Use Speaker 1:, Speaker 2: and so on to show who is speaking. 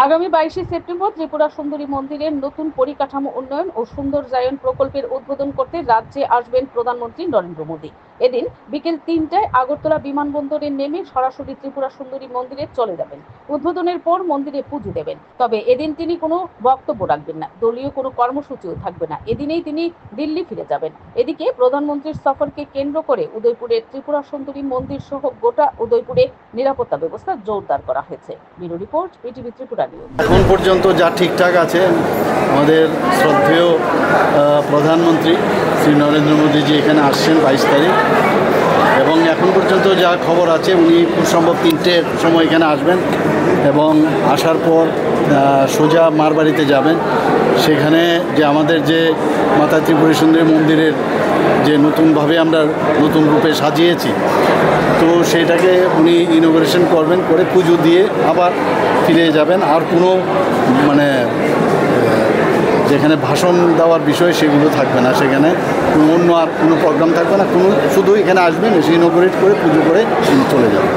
Speaker 1: আগামী 22শে সেপ্টেম্বর ত্রিপুরা সুন্দরী মন্দিরের নতুন পরিকাঠামো উন্নয়ন ও সৌন্দর্যায়ন প্রকল্পের উদ্বোধন করতে রাজ্যে আসবেন প্রধানমন্ত্রী নরেন্দ্র মোদী। এদিন বিকেল 3টায় আগরতলা বিমানবন্দরে নেমে সরাসরি ত্রিপুরা সুন্দরী মন্দিরে চলে যাবেন। উদ্বোধনের পর মন্দিরে পুজো দেবেন। তবে এদিন তিনি কোনো বক্তব্য রাখবেন না, দলীয় কোনো কর্মসূচিও থাকবে না। এদিনেই তিনি দিল্লি ফিরে যাবেন। এদিকে প্রধানমন্ত্রীর সফরকে কেন্দ্র করে উদয়পুরের ত্রিপুরা সুন্দরী মন্দির সহ গোটা উদয়পুরে নিরাপত্তা ব্যবস্থা জোরদার করা হয়েছে। Bureau report, BTV Tripura news.
Speaker 2: এখন পর্যন্ত যা ঠিকঠাক আছে, আমাদের শ্রদ্ধেয় প্রধানমন্ত্রী শ্রী নরেন্দ্র মোদীজি এখানে আসছেন 22 তারিখ, এবং এখন পর্যন্ত যা খবর আছে উনি খুব সম্ভব 3টের সময় এখানে আসবেন এবং আসার পর সোজা মার বাড়িতে যাবেন। সেখানে যে আমাদের যে মাতা ত্রিপুরা সুন্দরী মন্দিরের যে নতুনভাবে আমরা নতুন রূপে সাজিয়েছি, তো সেটাকে উনি ইনোগ্রেশন করবেন, করে পুজো দিয়ে আবার ফিরে যাবেন। আর কোনো যেখানে ভাষণ দেওয়ার বিষয় সেগুলো থাকবে না, সেখানে কোনো অন্য আর কোনো প্রোগ্রাম থাকবে না, কোনো শুধু এখানে আসবেন, এসে ইনোগ্রেট করে পুজো করে চলে যাবেন।